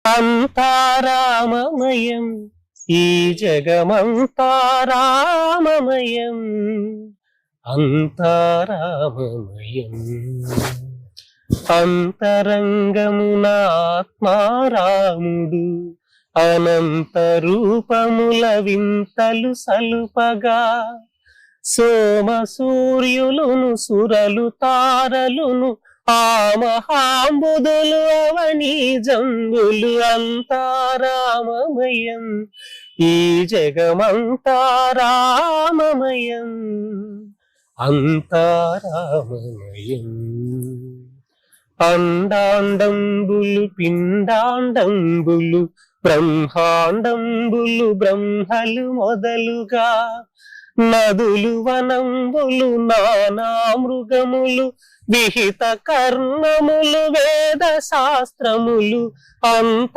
అంతా రామమయం, ఈ జగమంతా రామమయం, అంతా రామమయం. అంతరంగమున ఆత్మారాముడు అనంత రూపముల వింతలు సలుపగా, సోమ సూర్యులును సురలు తారలును ఆ మహాంబుదులు అవని జంబులు, అంతా రామమయం, ఈ జగమంతా రామమయం, అంతా రామమయం. అండాండంబులు పిండాండంబులు బ్రహ్మాండంబులు బ్రహ్మలు మొదలుగా, నదులు వనంబులు నానా మృగములు విహిత కర్ణములు వేద శాస్త్రములు, అంత